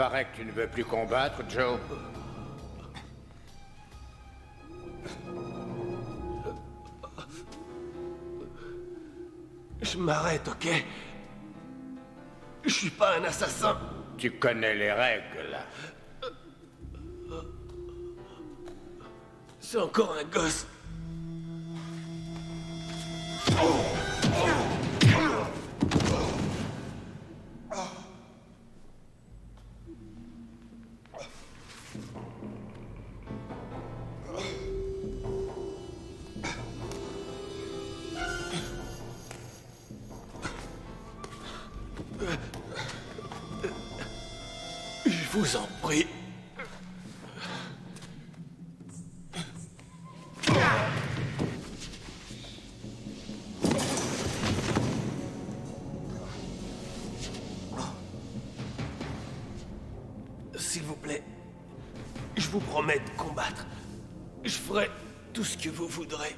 paraît que tu ne veux plus combattre, Joe. Je m'arrête, ok? Je suis pas un assassin. Tu connais les règles. C'est encore un gosse. Je vous en prie. S'il vous plaît, je vous promets de combattre. Je ferai tout ce que vous voudrez.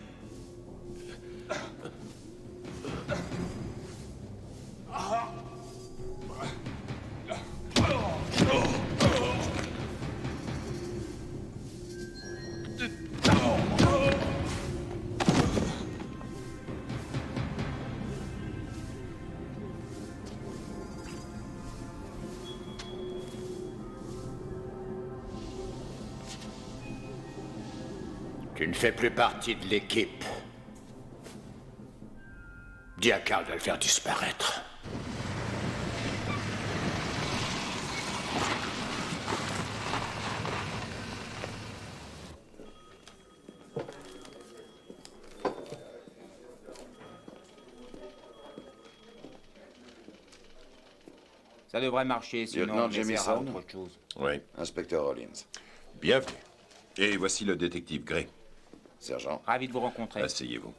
Tu ne fais plus partie de l'équipe. Dis à Carl de le faire disparaître. Ça devrait marcher, sinon Lieutenant on essaiera Jamison. autre chose. Oui. Inspecteur Rollins. Bienvenue. Et voici le détective Gray. Sergent. Ravi de vous rencontrer. Asseyez-vous.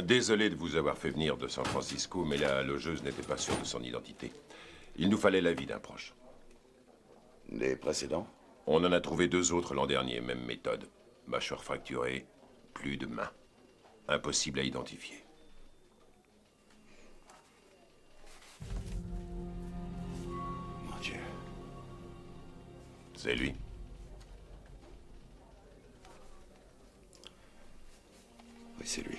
Désolé de vous avoir fait venir de San Francisco, mais la logeuse n'était pas sûre de son identité. Il nous fallait l'avis d'un proche. Les précédents? On en a trouvé 2 autres l'an dernier, même méthode. Mâchoire fracturée, plus de main. Impossible à identifier. Mon Dieu. C'est lui. Oui, c'est lui.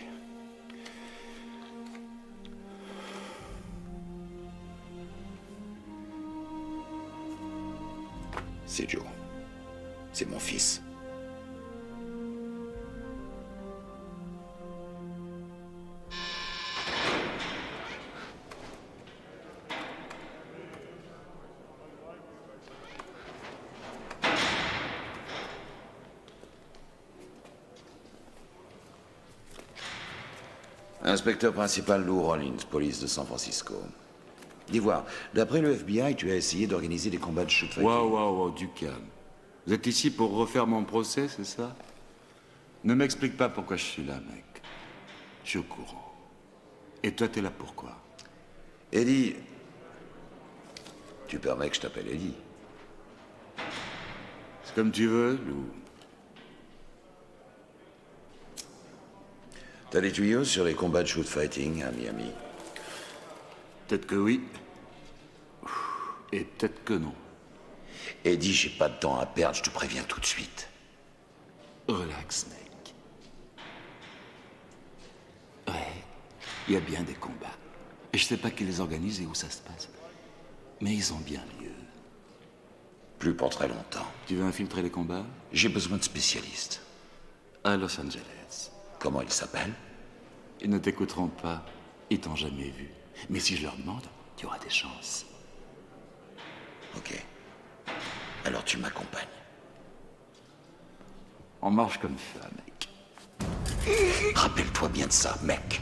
C'est Joe. C'est mon fils. Inspecteur principal Lou Rollins, police de San Francisco. Dis voir, d'après le FBI, tu as essayé d'organiser des combats de shoot fighting. Wow, du calme. Vous êtes ici pour refaire mon procès, c'est ça? Ne m'explique pas pourquoi je suis là, mec. Je suis au courant. Et toi, t'es là pourquoi? Eddie. Tu permets que je t'appelle Eddie? C'est comme tu veux, Lou. T'as des tuyaux sur les combats de shoot fighting à Miami? Peut-être que oui. Et peut-être que non. Eddie, j'ai pas de temps à perdre, je te préviens tout de suite. Relax, mec. Ouais, il y a bien des combats. Et je sais pas qui les organise et où ça se passe. Mais ils ont bien lieu. Plus pour très longtemps. Tu veux infiltrer les combats? J'ai besoin de spécialistes. À Los Angeles. Comment ils s'appellent? Ils ne t'écouteront pas. Ils t'ont jamais vu. Mais si je leur demande, tu auras des chances. Ok. Alors tu m'accompagnes. On marche comme ça, mec. Rappelle-toi bien de ça, mec.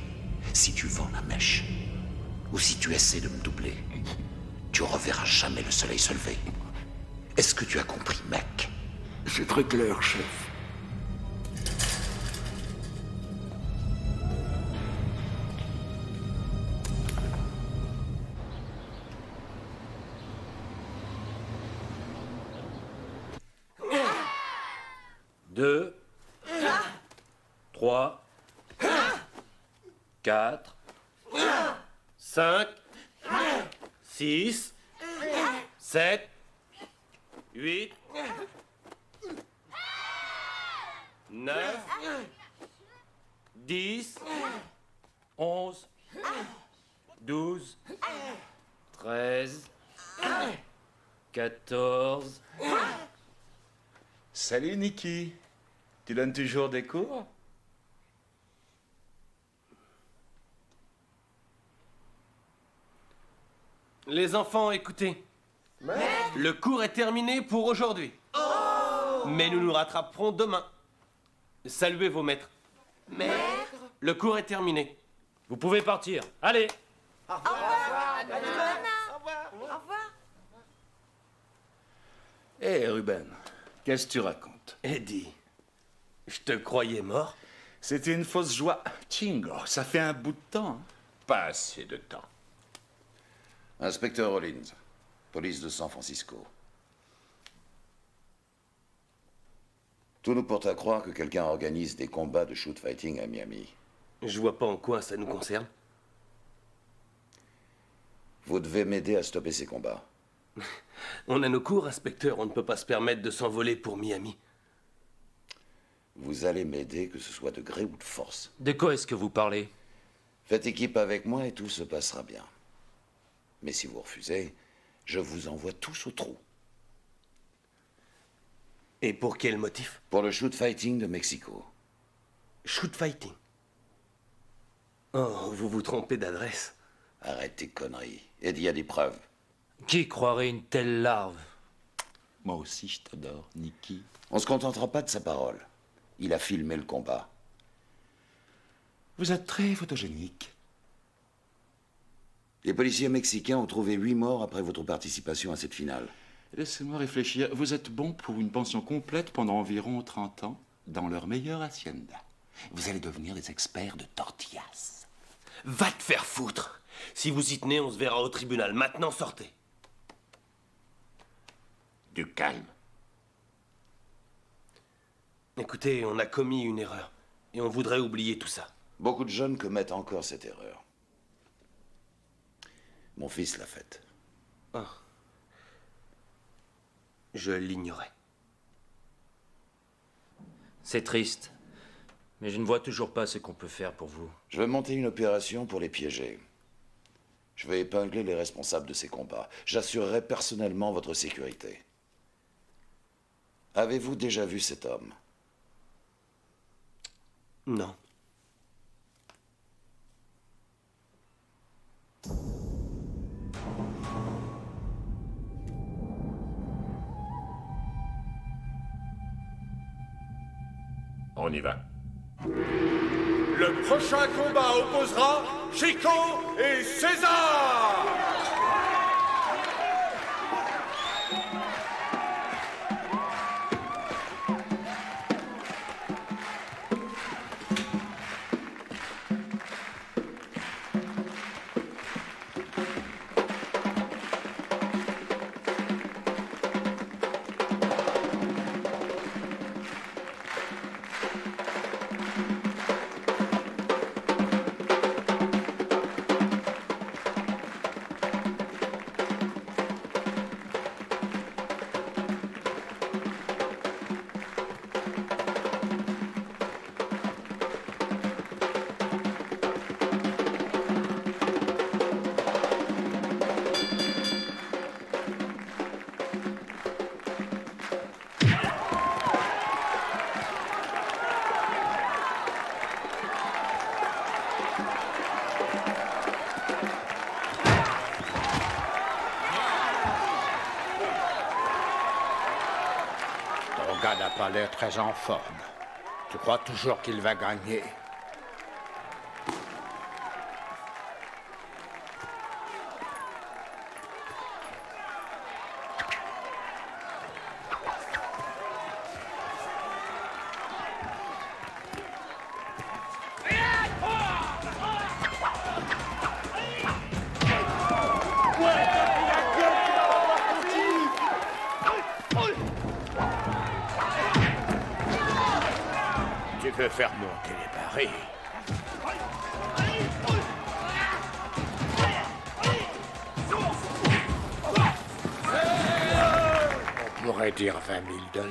Si tu vends la mèche, ou si tu essaies de me doubler, tu reverras jamais le soleil se lever. Est-ce que tu as compris, mec? C'est très clair, chef. Deux. 3. 4. 5. 6. 7. 8, 9, 10, 11, 12, 13, 14. Salut, Nikki. Tu donnes toujours des cours? Les enfants, écoutez. Le cours est terminé pour aujourd'hui. Mais nous nous rattraperons demain. Saluez vos maîtres. Maître. Le cours est terminé. Vous pouvez partir. Allez. Hé, Ruben, qu'est-ce que tu racontes? Eddie, je te croyais mort. C'était une fausse joie. Chingo, ça fait un bout de temps. Hein. Pas assez de temps. Inspecteur Rollins, police de San Francisco. Tout nous porte à croire que quelqu'un organise des combats de shoot fighting à Miami. Je vois pas en quoi ça nous concerne. Vous devez m'aider à stopper ces combats. On a nos cours, inspecteur. On ne peut pas se permettre de s'envoler pour Miami. Vous allez m'aider, que ce soit de gré ou de force. De quoi est-ce que vous parlez? Faites équipe avec moi et tout se passera bien. Mais si vous refusez, je vous envoie tous au trou. Et pour quel motif? Pour le shoot fighting de Mexico. Shoot fighting. Oh, vous vous trompez d'adresse. Arrête tes conneries. Eddie a des preuves. Qui croirait une telle larve? Moi aussi, je t'adore, Nikki. On se contentera pas de sa parole. Il a filmé le combat. Vous êtes très photogénique. Les policiers mexicains ont trouvé 8 morts après votre participation à cette finale. Laissez-moi réfléchir. Vous êtes bon pour une pension complète pendant environ 30 ans dans leur meilleure hacienda. Vous allez devenir des experts de tortillas. Va te faire foutre. Si vous y tenez, on se verra au tribunal. Maintenant, sortez. Du calme. Écoutez, on a commis une erreur. Et on voudrait oublier tout ça. Beaucoup de jeunes commettent encore cette erreur. Mon fils l'a faite. Je l'ignorais. C'est triste. Mais je ne vois toujours pas ce qu'on peut faire pour vous. Je vais monter une opération pour les piéger. Je vais épingler les responsables de ces combats. J'assurerai personnellement votre sécurité. Avez-vous déjà vu cet homme? Non. On y va. Le prochain combat opposera Chico et César! Ton gars n'a pas l'air très en forme. Tu crois toujours qu'il va gagner? Tu veux faire monter les barils? On pourrait pourrait dire 20 000 $.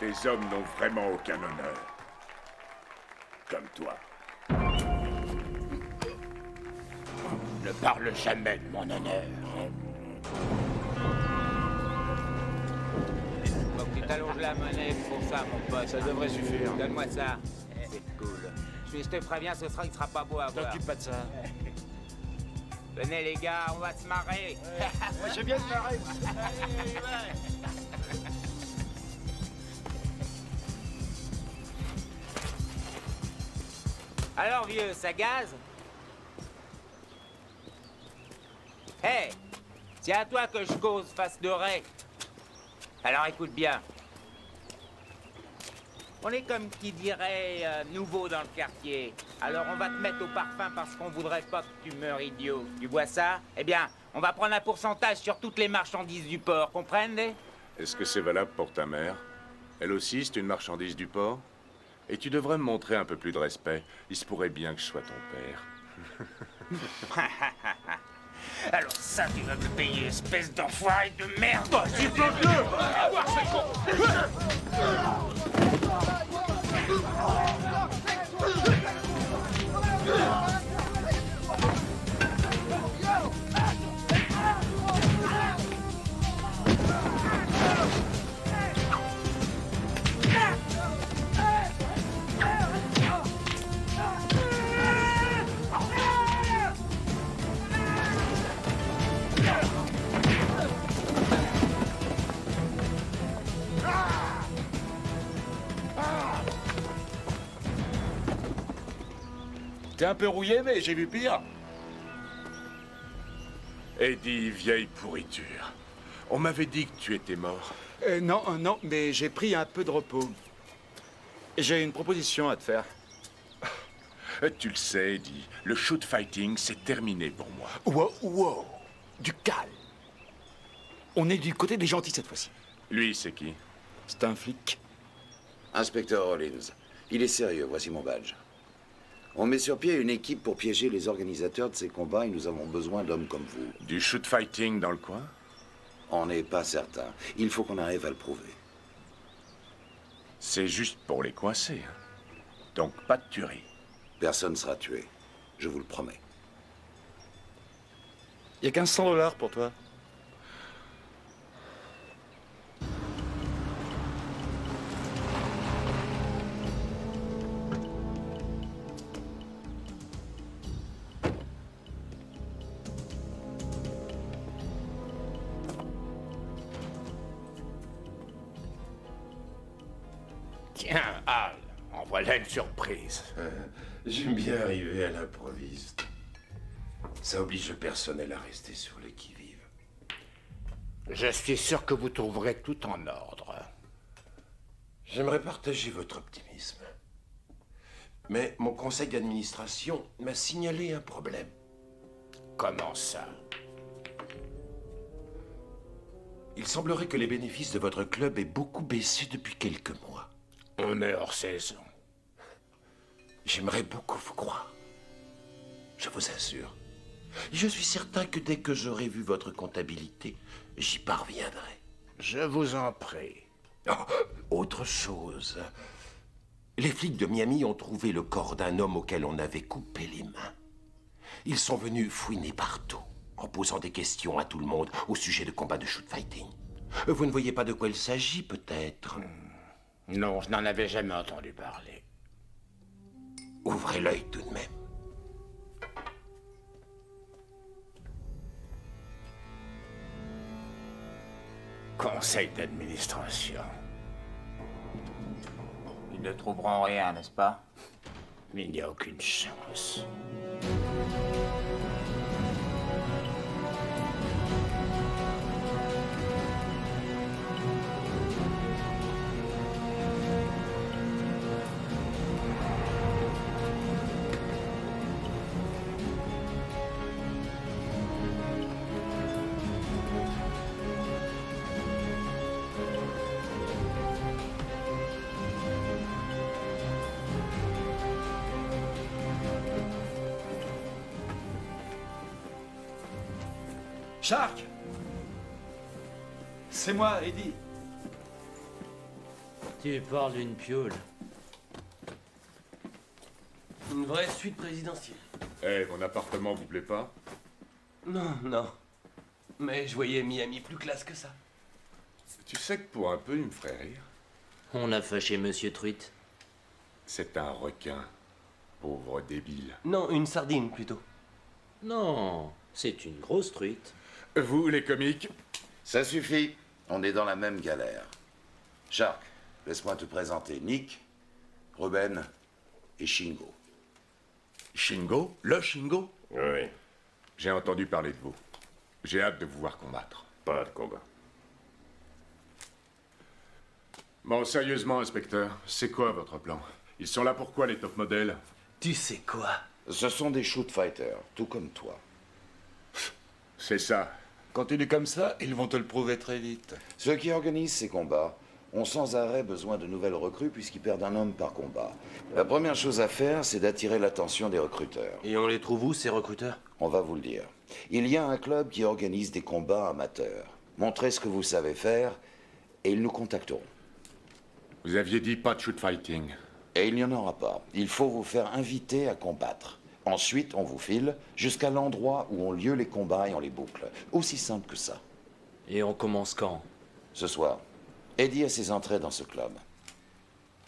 Tes hommes n'ont vraiment aucun honneur. Comme toi. Ne parle jamais de mon honneur. Faut que tu t'allonges la monnaie pour ça, mon pote. Ça devrait suffire. Donne-moi ça. C'est cool. Je te préviens, ce sera, il sera pas beau à voir. T'occupe pas de ça. Venez les gars, on va se marrer. Moi, j'ai bien de marrer. Alors vieux, ça gaze? Hé, c'est à toi que je cause, face dorée. Alors écoute bien. On est comme qui dirait nouveau dans le quartier. Alors on va te mettre au parfum parce qu'on voudrait pas que tu meurs idiot. Tu vois ça? Eh bien, on va prendre un pourcentage sur toutes les marchandises du port, comprenez? Est-ce que c'est valable pour ta mère? Elle aussi, c'est une marchandise du port? Et tu devrais me montrer un peu plus de respect. Il se pourrait bien que je sois ton père. Alors ça, tu vas me payer, espèce d'enfoiré de merde! S'il te plaît! T'es un peu rouillé, mais j'ai vu pire. Eddie, vieille pourriture. On m'avait dit que tu étais mort. Non, mais j'ai pris un peu de repos. J'ai une proposition à te faire. Tu le sais, Eddie, le shoot fighting, c'est terminé pour moi. Wow, du calme. On est du côté des gentils cette fois-ci. Lui, c'est qui? C'est un flic. Inspecteur Rollins, il est sérieux, voici mon badge. On met sur pied une équipe pour piéger les organisateurs de ces combats et nous avons besoin d'hommes comme vous. Du shoot fighting dans le coin? On n'est pas certain. Il faut qu'on arrive à le prouver. C'est juste pour les coincer. Hein. Donc pas de tuerie. Personne sera tué. Je vous le promets. Il y a 1500 $ pour toi. Tiens, Hal, en voilà une surprise. J'aime bien arriver à l'improviste. Ça oblige le personnel à rester sur le qui-vive. Je suis sûr que vous trouverez tout en ordre. J'aimerais partager votre optimisme. Mais mon conseil d'administration m'a signalé un problème. Comment ça? Il semblerait que les bénéfices de votre club aient beaucoup baissé depuis quelques mois. On est hors saison. J'aimerais beaucoup vous croire. Je vous assure. Je suis certain que dès que j'aurai vu votre comptabilité, j'y parviendrai. Je vous en prie. Oh, autre chose. Les flics de Miami ont trouvé le corps d'un homme auquel on avait coupé les mains. Ils sont venus fouiner partout, en posant des questions à tout le monde au sujet de combats de shoot-fighting. Vous ne voyez pas de quoi il s'agit, peut-être? Non, je n'en avais jamais entendu parler. Ouvrez l'œil tout de même. Conseil d'administration. Ils ne trouveront rien, n'est-ce pas? Il n'y a aucune chance. Shark! C'est moi, Eddie. Tu parles d'une piole. Une vraie suite présidentielle. Eh, mon appartement vous plaît pas? Non, non. Mais je voyais Miami plus classe que ça. Tu sais que pour un peu, il me ferait rire. On a fâché Monsieur Truite. C'est un requin. Pauvre débile. Non, une sardine plutôt. Non, c'est une grosse truite. Vous, les comiques? Ça suffit. On est dans la même galère. Shark, laisse-moi te présenter Nick, Ruben et Shingo. Shingo? Le Shingo? Oui, J'ai entendu parler de vous. J'ai hâte de vous voir combattre. pas de combat. Bon, sérieusement, inspecteur, c'est quoi votre plan? Ils sont là pourquoi, les top modèles? Tu sais quoi? Ce sont des shoot fighters, tout comme toi. C'est ça. Continue comme ça, ils vont te le prouver très vite. Ceux qui organisent ces combats ont sans arrêt besoin de nouvelles recrues puisqu'ils perdent un homme par combat. La première chose à faire, c'est d'attirer l'attention des recruteurs. Et on les trouve où, ces recruteurs? On va vous le dire. Il y a un club qui organise des combats amateurs. Montrez ce que vous savez faire et ils nous contacteront. Vous aviez dit pas de shoot fighting. Et il n'y en aura pas. Il faut vous faire inviter à combattre. Ensuite, on vous file jusqu'à l'endroit où ont lieu les combats et on les boucle. Aussi simple que ça. Et on commence quand? Ce soir, Eddie a ses entrées dans ce club.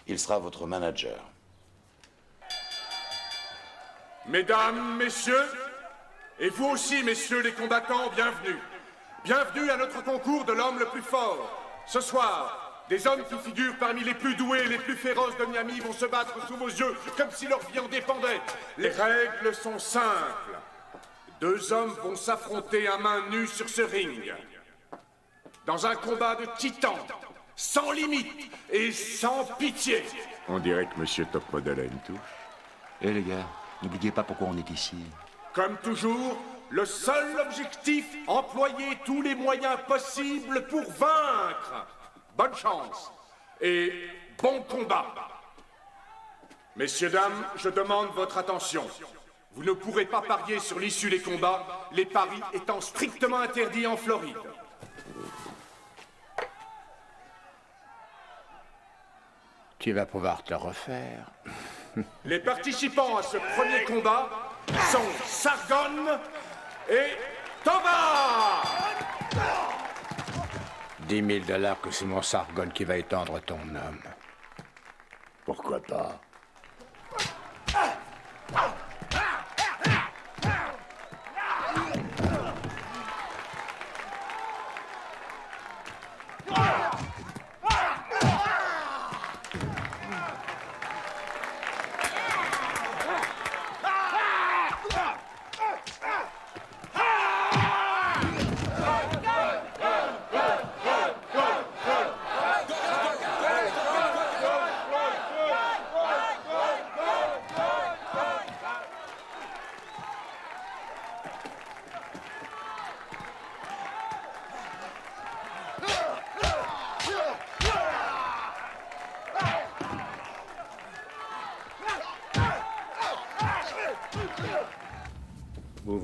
Il sera votre manager. Mesdames, messieurs, et vous aussi, messieurs les combattants, bienvenue. Bienvenue à notre concours de l'homme le plus fort. Ce soir, des hommes qui figurent parmi les plus doués et les plus féroces de Miami vont se battre sous vos yeux comme si leur vie en dépendait. Les règles sont simples. Deux hommes vont s'affronter à main nue sur ce ring. Dans un combat de titans, sans limite et sans pitié. On dirait que Monsieur Top Model a une touche. Eh les gars, n'oubliez pas pourquoi on est ici. Comme toujours, le seul objectif, employer tous les moyens possibles pour vaincre. Bonne chance et bon combat. Messieurs, dames, je demande votre attention. Vous ne pourrez pas parier sur l'issue des combats, les paris étant strictement interdits en Floride. Tu vas pouvoir te refaire. Les participants à ce premier combat sont Sargon et Toba. 10 000 $, que c'est mon Sargon qui va étendre ton homme. Pourquoi pas?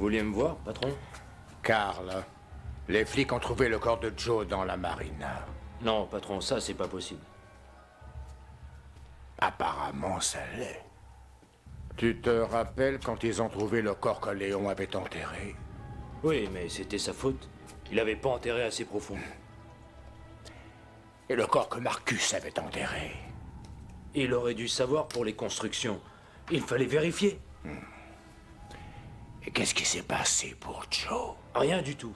vouliez me voir, patron? Carl, les flics ont trouvé le corps de Joe dans la marina. Non, patron, ça, c'est pas possible. Apparemment, ça l'est. Tu te rappelles quand ils ont trouvé le corps que Léon avait enterré? Oui, mais c'était sa faute. Il avait pas enterré assez profond. Et le corps que Marcus avait enterré? Il aurait dû savoir pour les constructions. Il fallait vérifier. Et qu'est-ce qui s'est passé pour Joe? Rien du tout.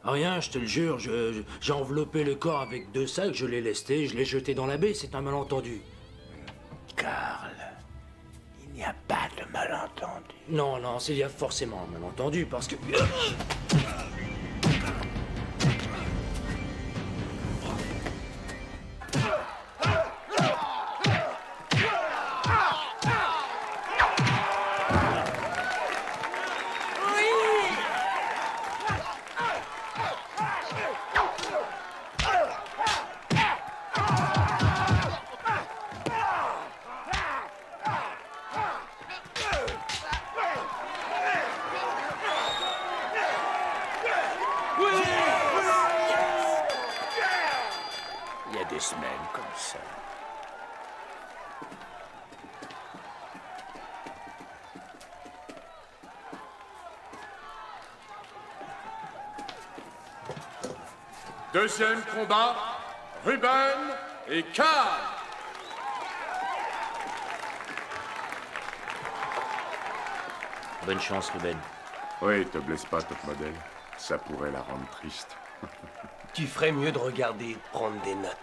Rien, je te le jure. J'ai enveloppé le corps avec 2 sacs, je l'ai lesté, je l'ai jeté dans la baie, c'est un malentendu. Carl, il n'y a pas de malentendu. Non, non, il y a forcément un malentendu, parce que... Il y a des semaines comme ça. Deuxième combat, Ruben et Carl. Bonne chance, Ruben. Oui, te blesse pas, top modèle. Ça pourrait la rendre triste. Tu ferais mieux de regarder et de prendre des notes.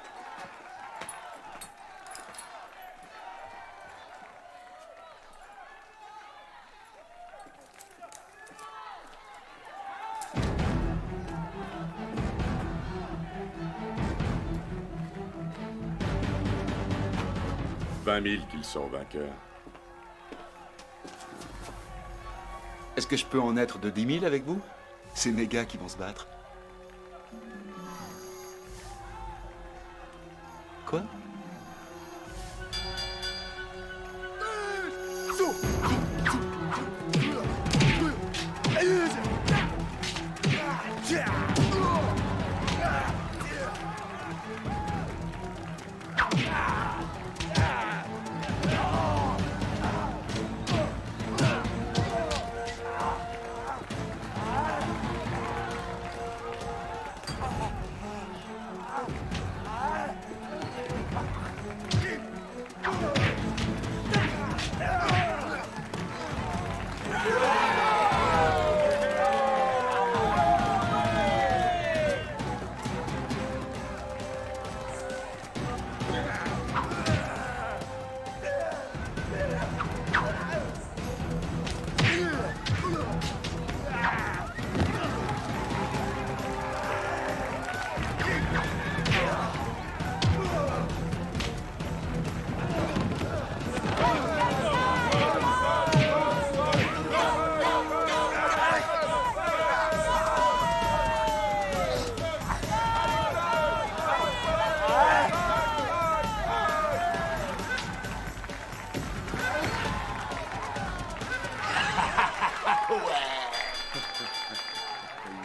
« 20 000 qu'ils sont vainqueurs. Est-ce que je peux en être de 10 000 avec vous? C'est mes gars qui vont se battre. Quoi?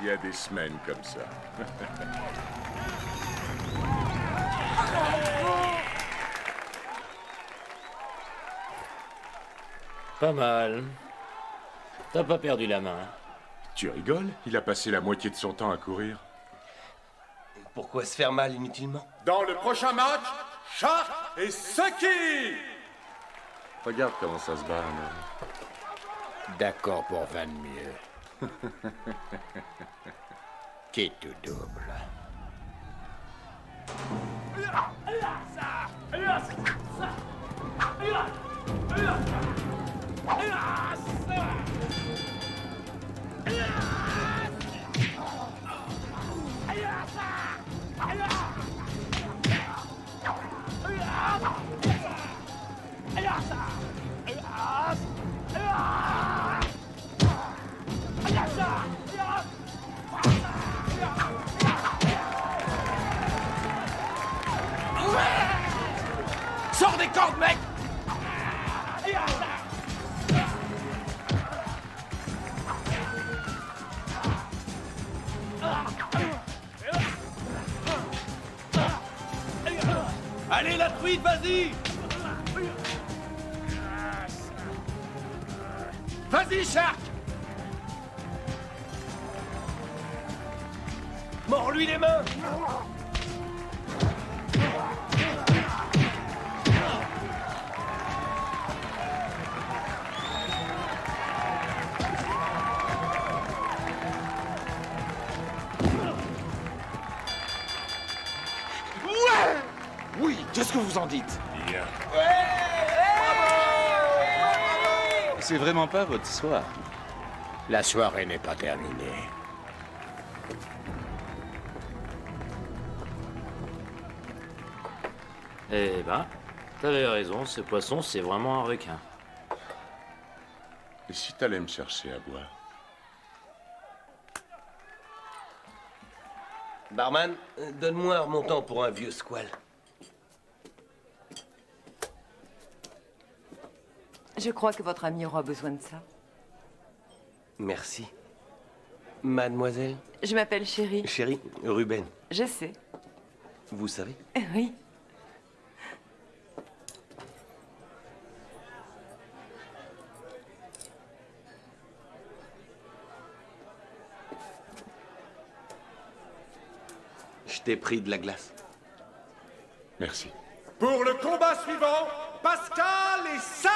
Il y a des semaines comme ça. Pas mal. T'as pas perdu la main. Tu rigoles? Il a passé la moitié de son temps à courir. Pourquoi se faire mal inutilement? Dans le prochain match, Shark et Sucky. Regarde comment ça se bat, là. D'accord pour 20 mieux. Qui tout double. Sors des cordes, mec! Allez, la truite, vas-y! Vas-y, Shark! Mords-lui les mains! Oui, qu'est-ce que vous en dites? Bien. C'est vraiment pas votre soir. La soirée n'est pas terminée. Eh ben, t'avais raison, ce poisson, c'est vraiment un requin. Et si t'allais me chercher à boire? Barman, donne-moi un remontant pour un vieux squal. Je crois que votre ami aura besoin de ça. Merci. Mademoiselle? Je m'appelle Chérie. Chérie, Ruben. Je sais. Vous savez? Oui. Je t'ai pris de la glace. Merci. Pour le combat suivant, Pascal et Sam!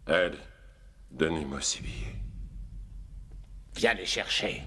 Ed, donnez-moi ces billets. Viens les chercher.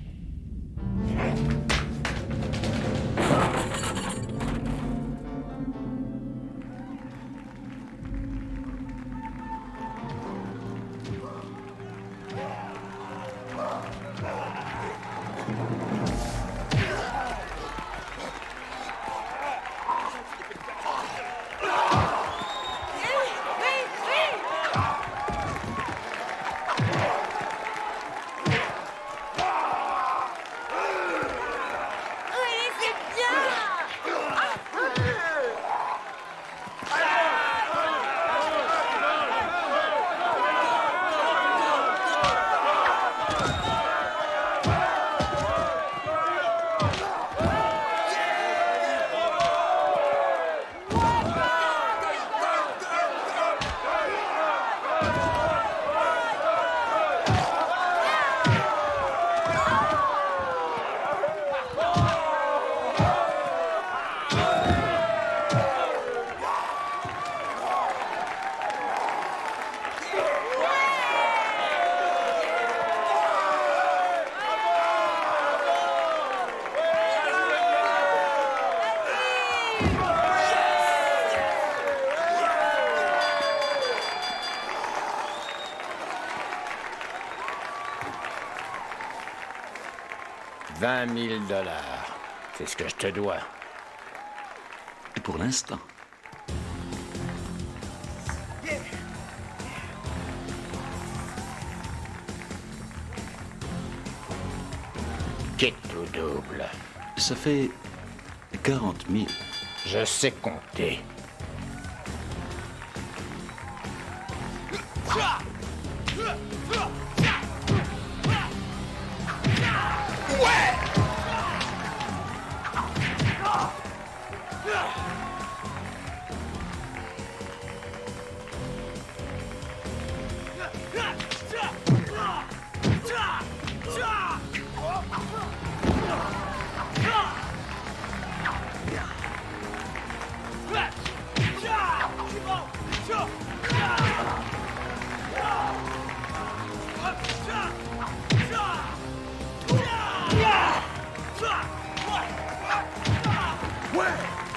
20 000 $. C'est ce que je te dois. Et pour l'instant. Quitte ou double. Ça fait 40 000. Je sais compter.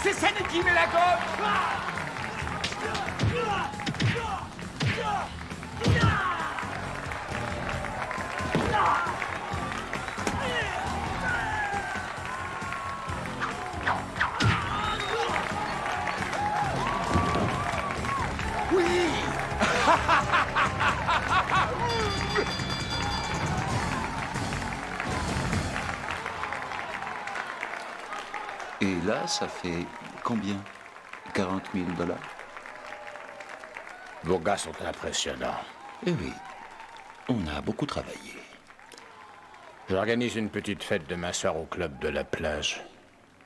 C'est Sani qui met la gomme. Et là, ça fait combien? 40 000 $? Vos gars sont impressionnants. Eh oui, on a beaucoup travaillé. J'organise une petite fête demain soir au club de la plage.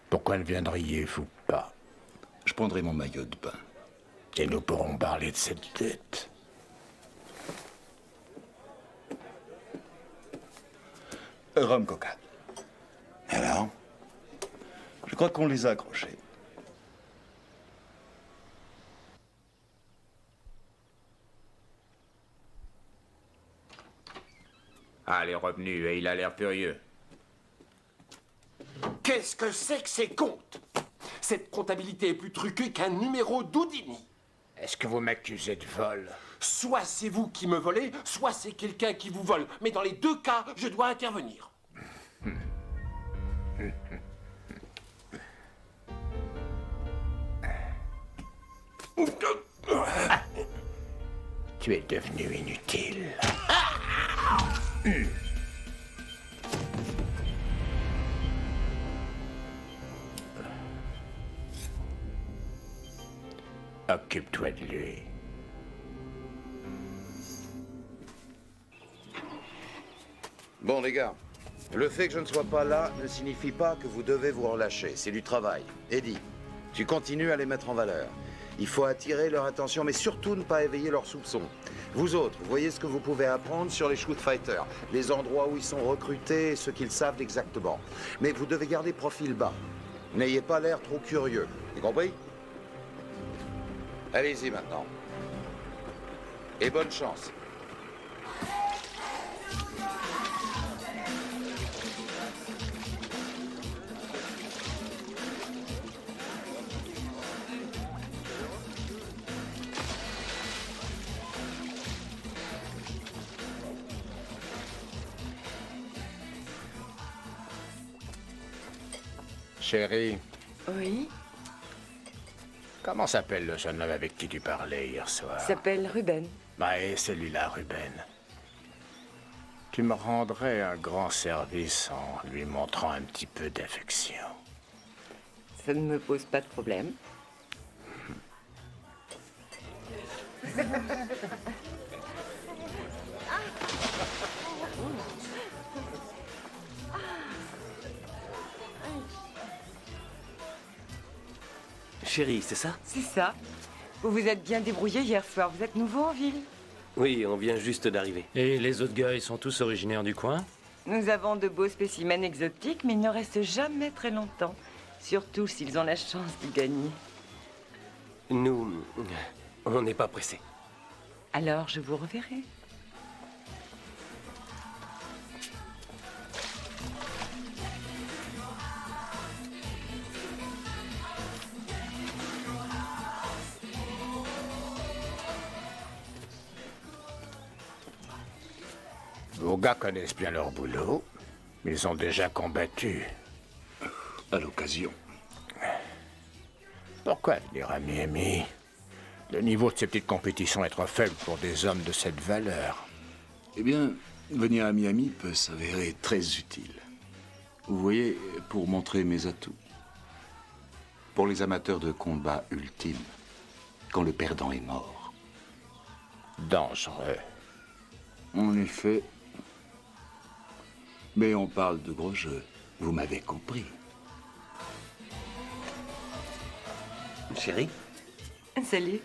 Pourquoi ne viendriez-vous pas? Je prendrai mon maillot de bain. Et nous pourrons parler de cette dette. Rhum coca. Alors? Je crois qu'on les a accrochés. Ah, les revenus, et il a l'air furieux. Qu'est-ce que c'est que ces comptes? Cette comptabilité est plus truquée qu'un numéro d'Houdini. Est-ce que vous m'accusez de vol? Soit c'est vous qui me volez, soit c'est quelqu'un qui vous vole. Mais dans les deux cas, je dois intervenir. Tu es devenu inutile. Occupe-toi de lui. Bon, les gars, le fait que je ne sois pas là ne signifie pas que vous devez vous relâcher. C'est du travail. Eddie, tu continues à les mettre en valeur. Il faut attirer leur attention, mais surtout ne pas éveiller leurs soupçons. Vous autres, vous voyez ce que vous pouvez apprendre sur les shoot fighters, les endroits où ils sont recrutés et ce qu'ils savent exactement. Mais vous devez garder profil bas. N'ayez pas l'air trop curieux. Vous compris? Allez-y maintenant. Et bonne chance. Chérie, Oui, comment s'appelle le jeune homme avec qui tu parlais hier soir? il s'appelle Ruben. Bah, et celui-là, Ruben. Tu me rendrais un grand service en lui montrant un petit peu d'affection. Ça ne me pose pas de problème. Chérie, c'est ça? C'est ça. Vous vous êtes bien débrouillé hier soir. Vous êtes nouveau en ville. Oui, on vient juste d'arriver. Et les autres gars, ils sont tous originaires du coin? Nous avons de beaux spécimens exotiques, mais ils ne restent jamais très longtemps. Surtout s'ils ont la chance de gagner. Nous, on n'est pas pressés. Alors, je vous reverrai. Vos gars connaissent bien leur boulot. Ils ont déjà combattu. À l'occasion. Pourquoi venir à Miami? Le niveau de ces petites compétitions est trop faible pour des hommes de cette valeur. Eh bien, venir à Miami peut s'avérer très utile. Vous voyez, pour montrer mes atouts. Pour les amateurs de combat ultime, quand le perdant est mort. Dangereux. En effet. Mais on parle de gros jeux. Vous m'avez compris. Chérie, Salut.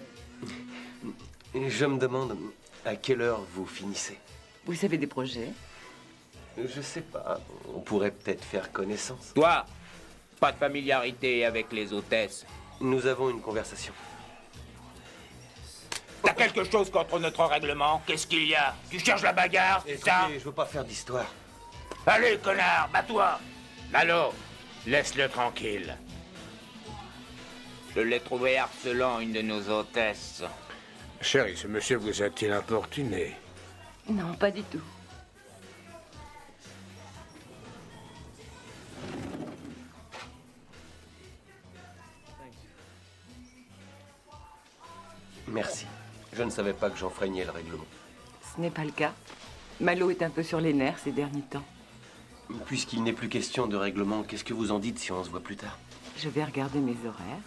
je me demande à quelle heure vous finissez. Vous avez des projets? Je sais pas, on pourrait peut-être faire connaissance. Toi, pas de familiarité avec les hôtesses. Nous avons une conversation. T'as quelque chose contre notre règlement? Qu'est-ce qu'il y a? Tu cherches la bagarre, c'est ça? Écoutez, je veux pas faire d'histoire. Allez, connard, bats-toi! Lalo, laisse-le tranquille. Je l'ai trouvé harcelant une de nos hôtesses. Chérie, ce monsieur vous a-t-il importuné? Non, pas du tout. Merci. Je ne savais pas que j'enfreignais le règlement. Ce n'est pas le cas. Malo est un peu sur les nerfs ces derniers temps. Puisqu'il n'est plus question de règlement, qu'est-ce que vous en dites si on se voit plus tard? Je vais regarder mes horaires.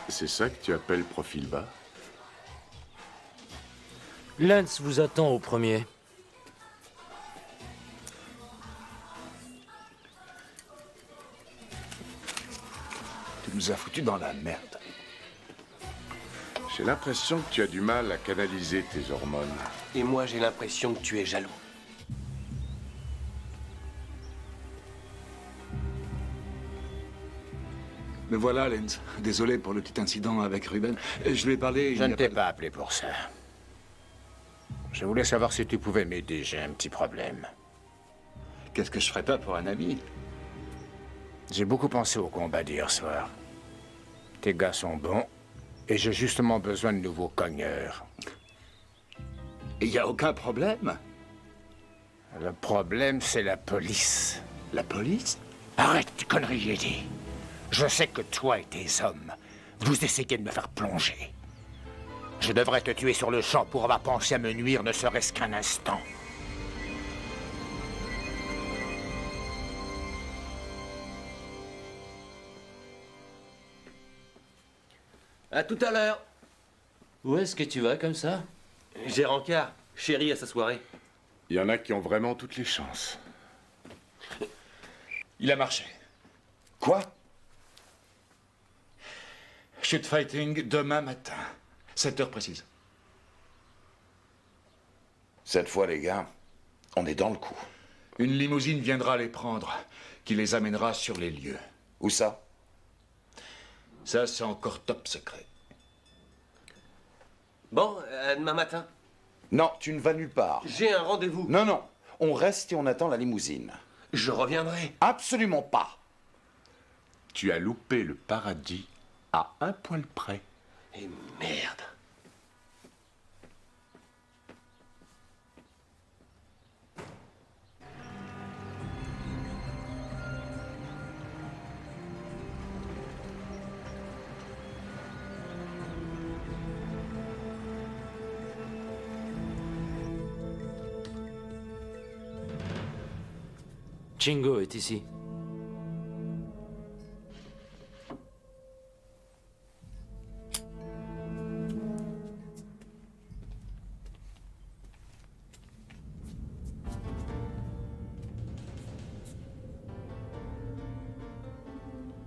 C'est ça que tu appelles profil bas? Lance vous attend au premier. Tu nous as foutus dans la merde. J'ai l'impression que tu as du mal à canaliser tes hormones. Et moi, j'ai l'impression que tu es jaloux. Me voilà, Lenz. Désolé pour le petit incident avec Ruben. Je lui ai parlé... Je ne t'ai pas appelé pour ça. Je voulais savoir si tu pouvais m'aider, j'ai un petit problème. Qu'est-ce que je ferais pas pour un ami? J'ai beaucoup pensé au combat d'hier soir. Tes gars sont bons, et j'ai justement besoin de nouveaux cogneurs. Il n'y a aucun problème. Le problème, c'est la police. La police? Arrête tes conneries, Eddie. Je sais que toi et tes hommes, vous essayez de me faire plonger. Je devrais te tuer sur le champ pour avoir pensé à me nuire ne serait-ce qu'un instant. À tout à l'heure. Où est-ce que tu vas comme ça? J'ai rencard. Chérie à sa soirée. Il y en a qui ont vraiment toutes les chances. Il a marché. Quoi? Shoot fighting demain matin. 7 heures précises. Cette fois, les gars, on est dans le coup. Une limousine viendra les prendre, qui les amènera sur les lieux. Où ça? Ça, c'est encore top secret. Bon, à demain matin. Non, tu ne vas nulle part. J'ai un rendez-vous. Non, non. On reste et on attend la limousine. Je reviendrai. Absolument pas. Tu as loupé le paradis à un poil près. Et merde. Chingo est ici.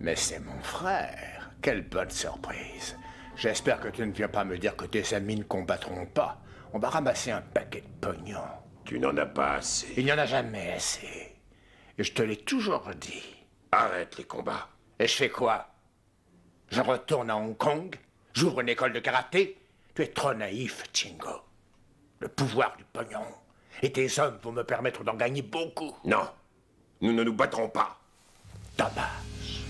Mais c'est mon frère. Quelle bonne surprise. J'espère que tu ne viens pas me dire que tes amis ne combattront pas. On va ramasser un paquet de pognon. Tu n'en as pas assez. Il n'y en a jamais assez. Et je te l'ai toujours dit. Arrête les combats. Et je fais quoi? Je retourne à Hong Kong? J'ouvre une école de karaté? Tu es trop naïf, Chingo. Le pouvoir du pognon. Et tes hommes vont me permettre d'en gagner beaucoup. Non, nous ne nous battrons pas. Dommage.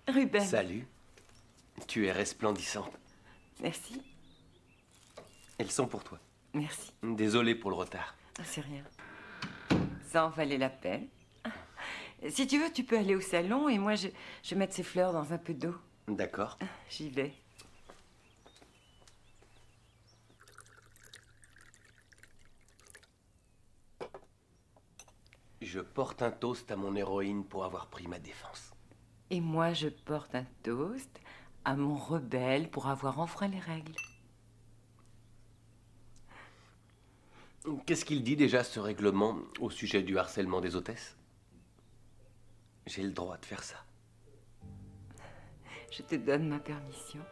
Ruben. Salut. Tu es resplendissante. Merci. Elles sont pour toi. Merci. Désolé pour le retard. Ah, c'est rien. Ça en valait la peine. Si tu veux, tu peux aller au salon et moi, je vais mettre ces fleurs dans un peu d'eau. D'accord. J'y vais. Je porte un toast à mon héroïne pour avoir pris ma défense. Et moi, je porte un toast à mon rebelle pour avoir enfreint les règles. Qu'est-ce qu'il dit déjà, ce règlement, au sujet du harcèlement des hôtesses? J'ai le droit de faire ça. Je te donne ma permission.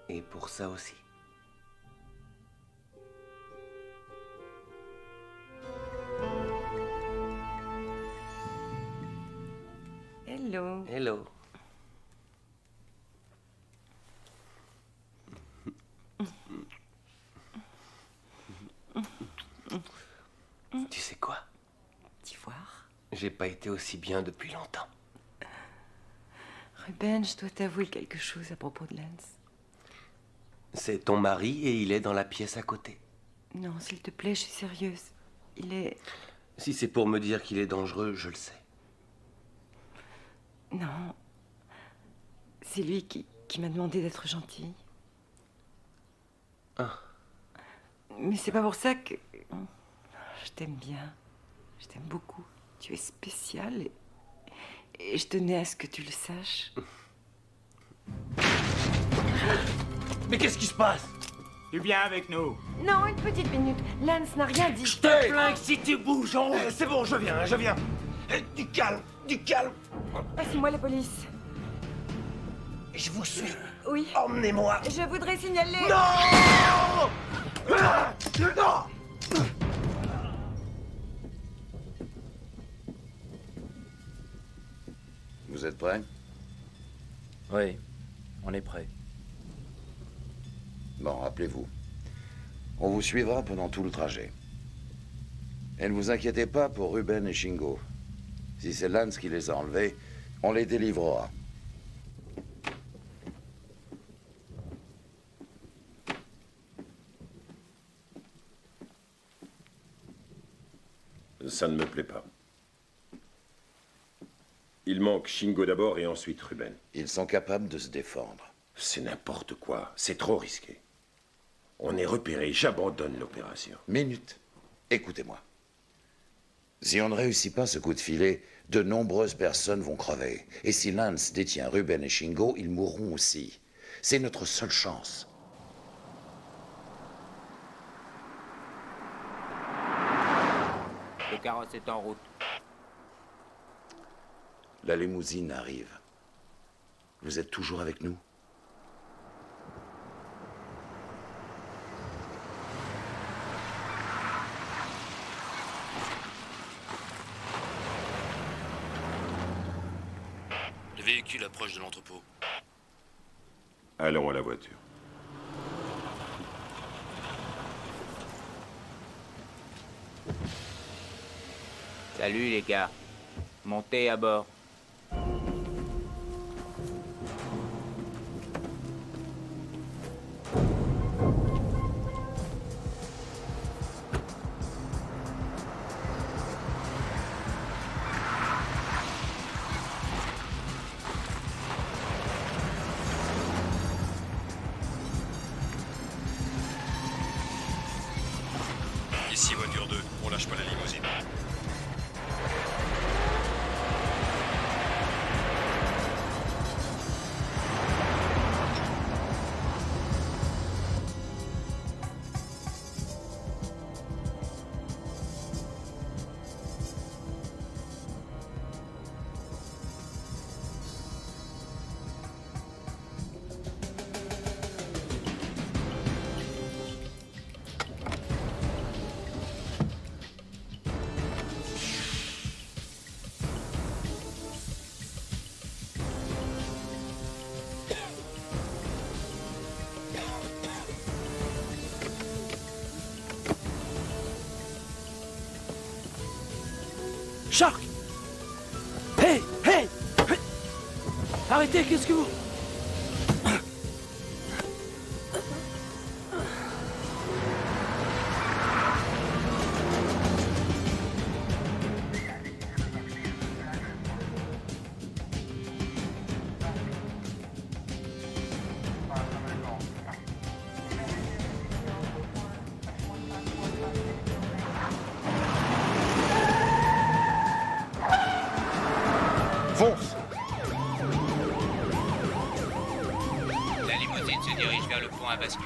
Et pour ça aussi. Hello. Hello. Tu sais quoi? D'ivoire. J'ai pas été aussi bien depuis longtemps. Ruben, je dois t'avouer quelque chose à propos de Lance. C'est ton mari et il est dans la pièce à côté. Non, s'il te plaît, je suis sérieuse. Il est... Si c'est pour me dire qu'il est dangereux, je le sais. Non. C'est lui qui m'a demandé d'être gentille. Ah. Mais c'est pas pour ça que... Je t'aime bien. Je t'aime beaucoup. Tu es spécial et je tenais à ce que tu le saches. Mais qu'est-ce qui se passe? Tu viens avec nous. Non, une petite minute. Lance n'a rien dit. Je te plains si tu bouges en haut. C'est bon, je viens. Du calme. Passe-moi la police. Je vous suis. Oui. Emmenez-moi. Je voudrais signaler... Non! Non! Vous êtes prêts? Oui, on est prêt. Bon, rappelez-vous. On vous suivra pendant tout le trajet. Et ne vous inquiétez pas pour Ruben et Shingo. Si c'est Lance qui les a enlevés, on les délivrera. Ça ne me plaît pas. Il manque Shingo d'abord et ensuite Ruben. Ils sont capables de se défendre. C'est n'importe quoi. C'est trop risqué. On est repéré. J'abandonne l'opération. Minute. Écoutez-moi. Si on ne réussit pas ce coup de filet, de nombreuses personnes vont crever. Et si Lance détient Ruben et Shingo, ils mourront aussi. C'est notre seule chance. Le carrosse est en route. La limousine arrive. Vous êtes toujours avec nous? Le véhicule approche de l'entrepôt. Allons à la voiture. Salut les gars. Montez à bord. Ici voiture 2, on lâche pas la limousine. Shark! Hey! Hey! Arrêtez, qu'est-ce que vous... Fonce! La limousine se dirige vers le pont à bascule.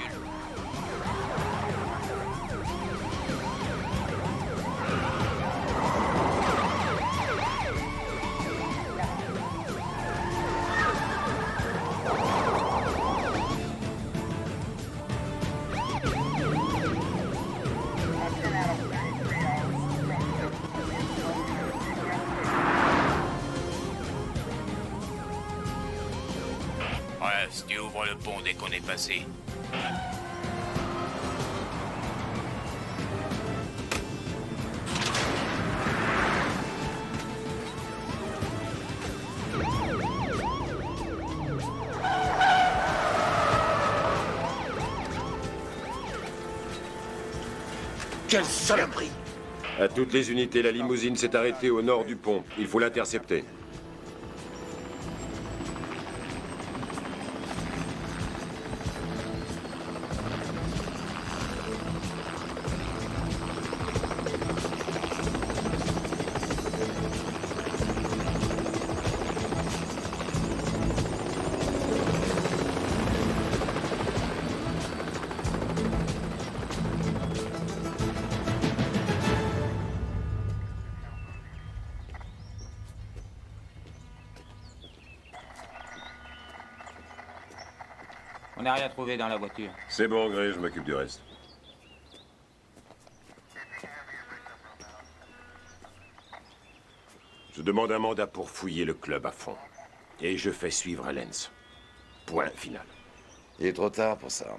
Bref, tu ouvres le pont dès qu'on est passé. Quelle saloperie! À toutes les unités, la limousine s'est arrêtée au nord du pont. Il faut l'intercepter. On n'a rien trouvé dans la voiture. C'est bon, Gray, je m'occupe du reste. Je demande un mandat pour fouiller le club à fond. Et je fais suivre à Lens. Point final. Il est trop tard pour ça.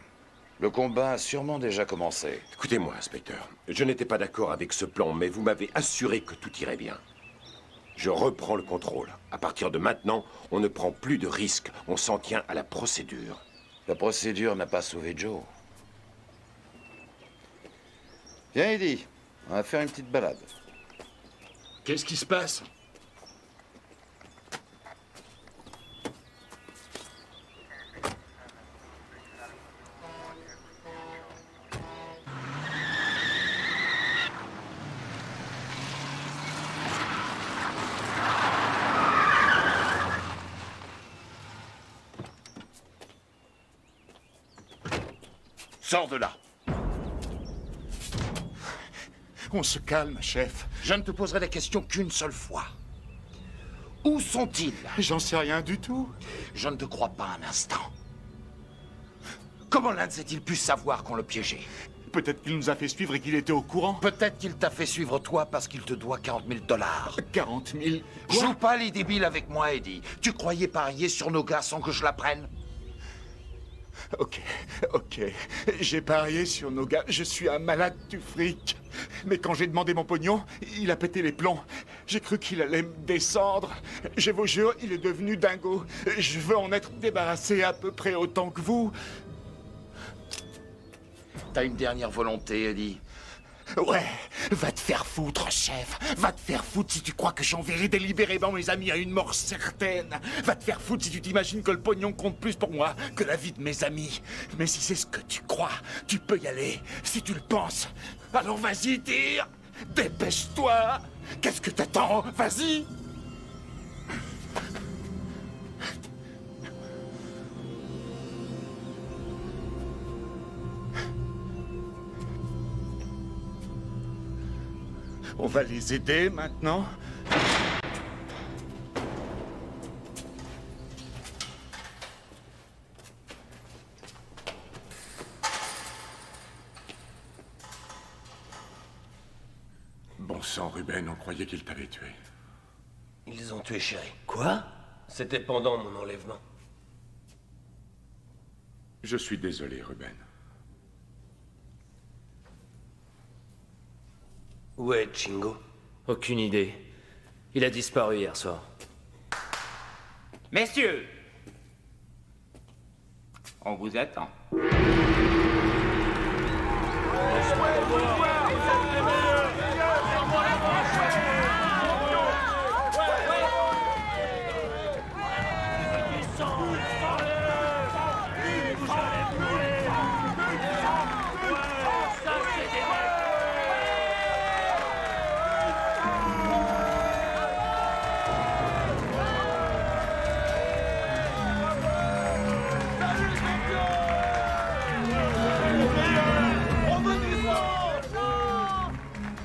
Le combat a sûrement déjà commencé. Écoutez-moi, inspecteur. Je n'étais pas d'accord avec ce plan, mais vous m'avez assuré que tout irait bien. Je reprends le contrôle. À partir de maintenant, on ne prend plus de risques. On s'en tient à la procédure. La procédure n'a pas sauvé Joe. Viens, Eddie. On va faire une petite balade. Qu'est-ce qui se passe? Sors de là. On se calme, chef. Je ne te poserai la question qu'une seule fois. Où sont-ils? J'en sais rien du tout. Je ne te crois pas un instant. Comment l'un a-t-il pu savoir qu'on le piégeait? Peut-être qu'il nous a fait suivre et qu'il était au courant. Peut-être qu'il t'a fait suivre toi parce qu'il te doit 40 000 $. 40 000. Joue pas les débiles avec moi, Eddie. Tu croyais parier sur nos gars sans que je l'apprenne? Ok. J'ai parié sur nos gars. Je suis un malade du fric. Mais quand j'ai demandé mon pognon, il a pété les plombs. J'ai cru qu'il allait me descendre. Je vous jure, il est devenu dingo. Je veux en être débarrassé à peu près autant que vous. T'as une dernière volonté, Eddie? Ouais, va te faire foutre, chef. Va te faire foutre si tu crois que j'enverrai délibérément mes amis à une mort certaine. Va te faire foutre si tu t'imagines que le pognon compte plus pour moi que la vie de mes amis. Mais si c'est ce que tu crois, tu peux y aller. Si tu le penses, alors vas-y, tire. Dépêche-toi. Qu'est-ce que t'attends? Vas-y. On va les aider maintenant. Bon sang, Ruben, on croyait qu'ils t'avaient tué. Ils ont tué Chéri. Quoi? C'était pendant mon enlèvement. Je suis désolé, Ruben. Où est Chingo? Aucune idée. Il a disparu hier soir. Messieurs, on vous attend.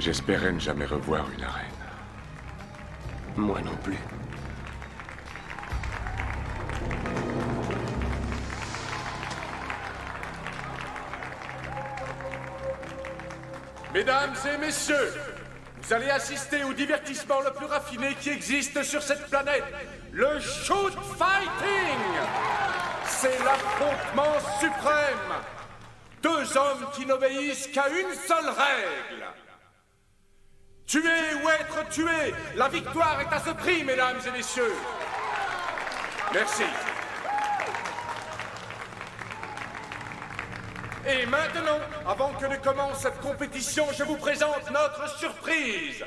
J'espérais ne jamais revoir une arène. Moi non plus. Mesdames et messieurs, vous allez assister au divertissement le plus raffiné qui existe sur cette planète, le shoot fighting. C'est l'affrontement suprême. Deux hommes qui n'obéissent qu'à une seule règle. Tuer ou être tué, la victoire est à ce prix, mesdames et messieurs. Merci. Et maintenant, avant que ne commence cette compétition, je vous présente notre surprise.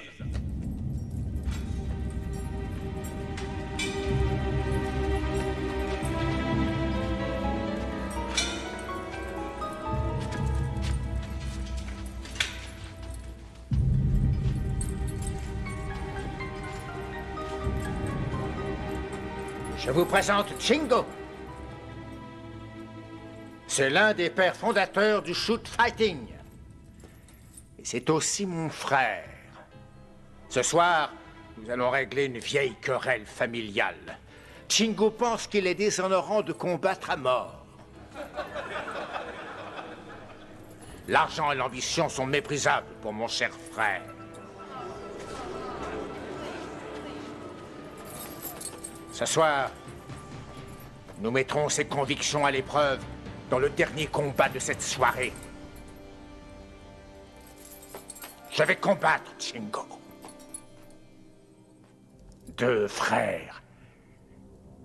Je vous présente Chingo. C'est l'un des pères fondateurs du shoot fighting. Et c'est aussi mon frère. Ce soir, nous allons régler une vieille querelle familiale. Chingo pense qu'il est déshonorant de combattre à mort. L'argent et l'ambition sont méprisables pour mon cher frère. Ce soir, nous mettrons ses convictions à l'épreuve dans le dernier combat de cette soirée. Je vais combattre Chingo. Deux frères,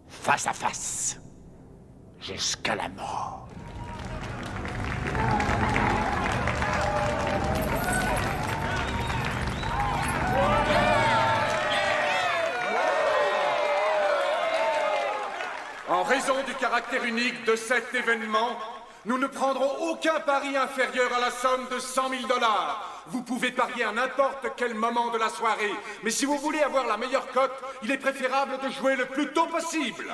face à face, jusqu'à la mort. En raison du caractère unique de cet événement, nous ne prendrons aucun pari inférieur à la somme de 100 000 $. Vous pouvez parier à n'importe quel moment de la soirée, mais si vous voulez avoir la meilleure cote, il est préférable de jouer le plus tôt possible.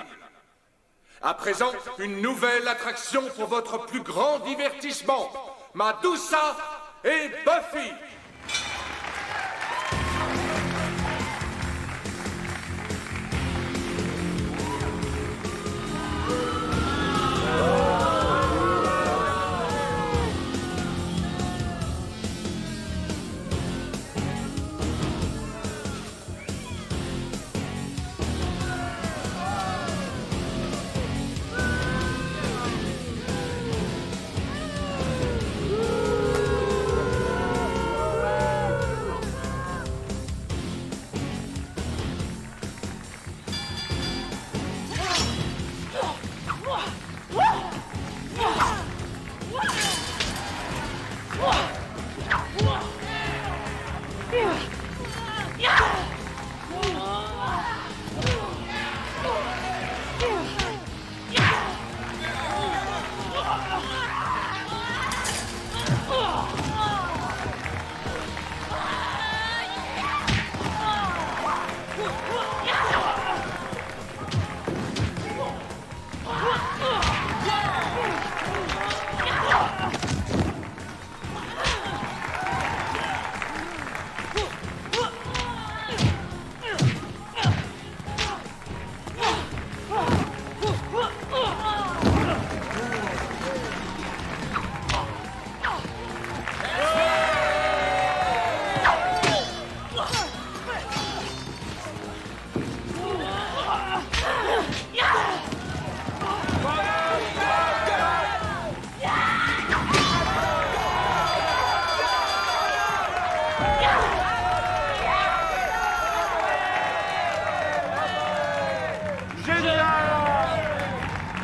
À présent, une nouvelle attraction pour votre plus grand divertissement. Medusa et Buffy.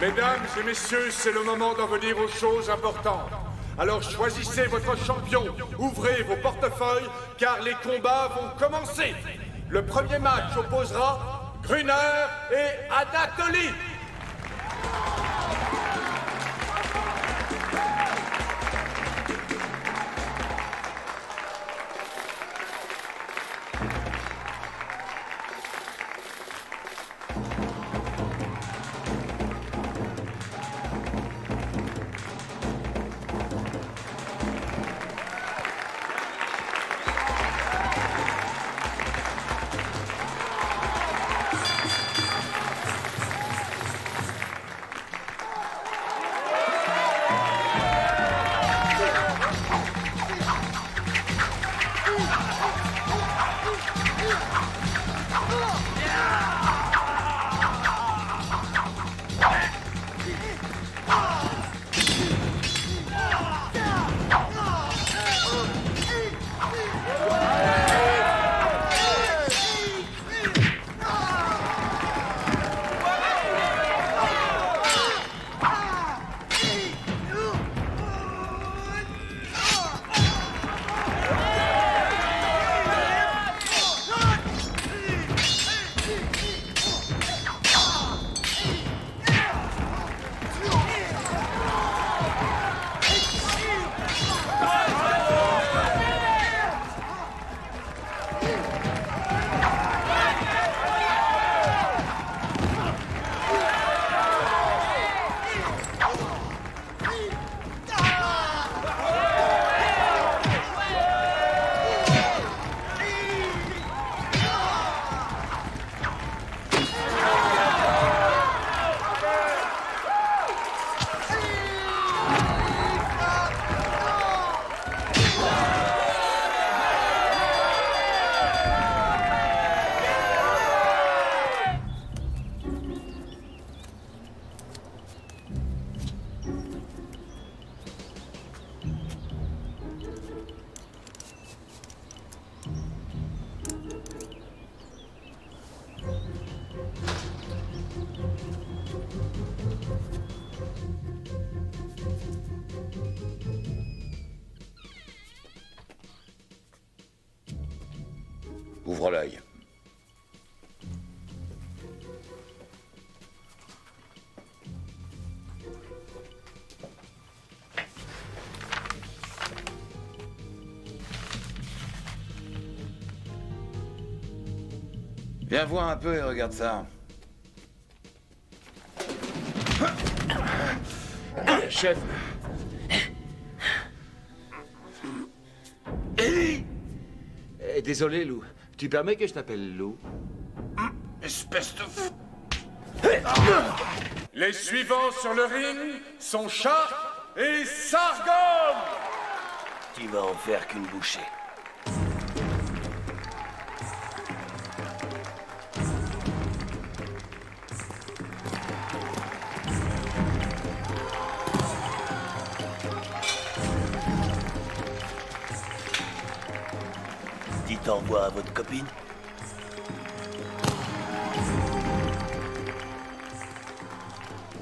Mesdames et messieurs, c'est le moment d'en venir aux choses importantes. Alors choisissez votre champion, ouvrez vos portefeuilles, car les combats vont commencer. Le premier match opposera Gruner et Anatoly. Ouvre l'œil. Viens voir un peu et regarde ça. Chef. Désolé, Lou. Tu permets que je t'appelle Lou? Espèce de fou. Les suivants sur le ring sont Shark et Sargon. Tu vas en faire qu'une bouchée. Dites au revoir à votre copine.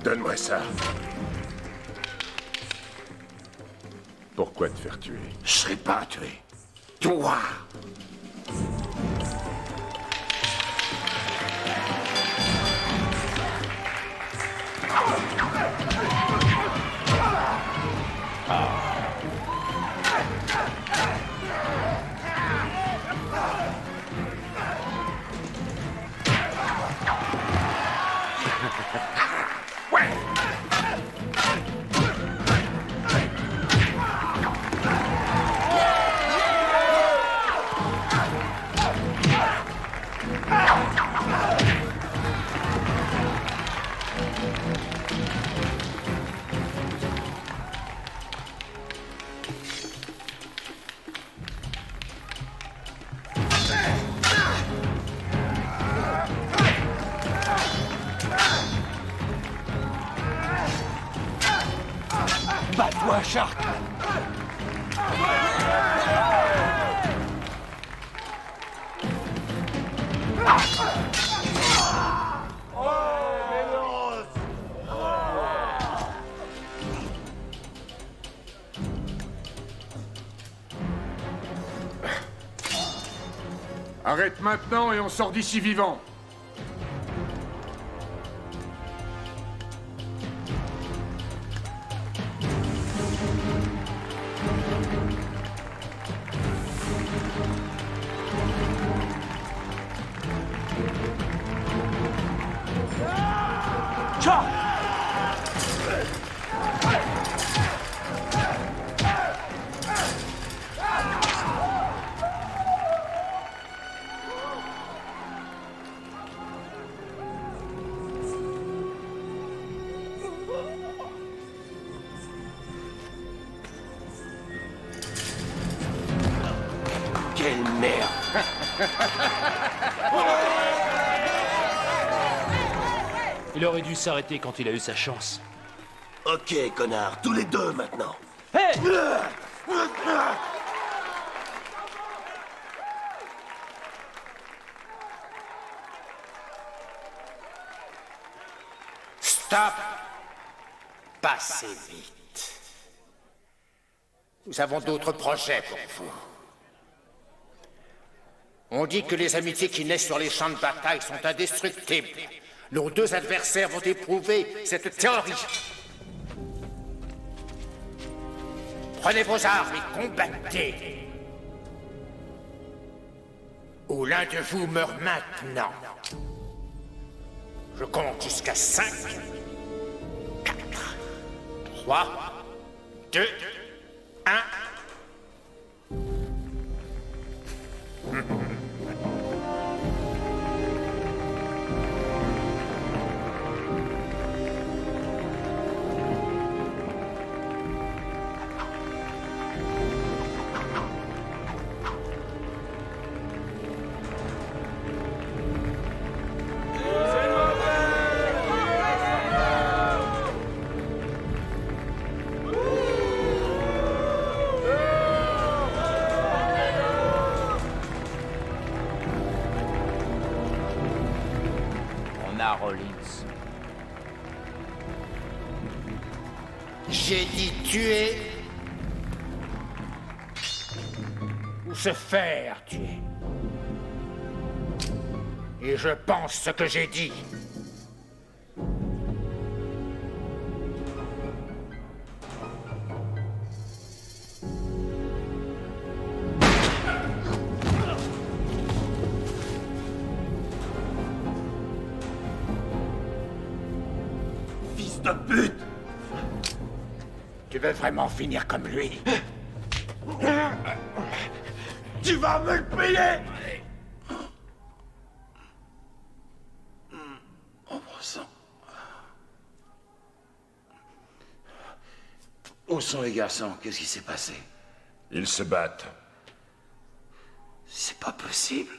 Donne-moi ça. Pourquoi te faire tuer? Je serai pas tué. Toi! Bats-toi, Shark! Arrête maintenant et on sort d'ici vivant. Quelle merde! Il aurait dû s'arrêter quand il a eu sa chance. Ok, connard, tous les deux maintenant. Hé! Stop! Passez vite. Nous avons d'autres projets pour vous. On dit que les amitiés qui naissent sur les champs de bataille sont indestructibles. Nos deux adversaires vont éprouver cette théorie. Prenez vos armes et combattez. Ou l'un de vous meurt maintenant. Je compte jusqu'à 5, 4, 3, 2, 1. Rollins. J'ai dit tuer ou se faire tuer. Et je pense ce que j'ai dit. De pute! Tu veux vraiment finir comme lui? Tu vas me le payer! Oh, sang. Où sont les garçons? Qu'est-ce qui s'est passé? Ils se battent. C'est pas possible.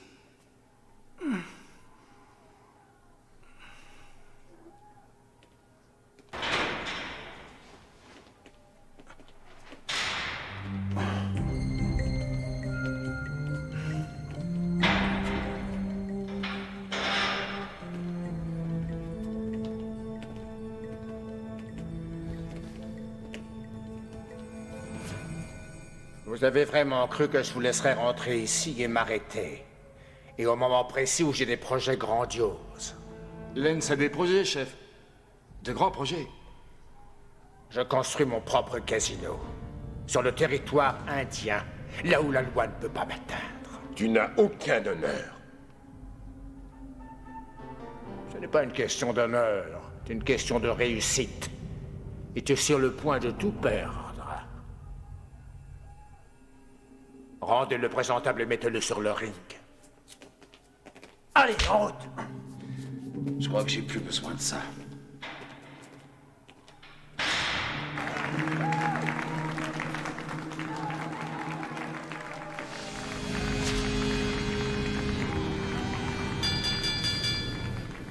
Vous avez vraiment cru que je vous laisserais rentrer ici et m'arrêter? Et au moment précis où j'ai des projets grandioses. Lens a des projets, chef. De grands projets. Je construis mon propre casino. Sur le territoire indien, là où la loi ne peut pas m'atteindre. Tu n'as aucun honneur. Ce n'est pas une question d'honneur, c'est une question de réussite. Et tu es sur le point de tout perdre. Rendez-le présentable et mettez-le sur le ring. Allez, en route! Je crois que j'ai plus besoin de ça.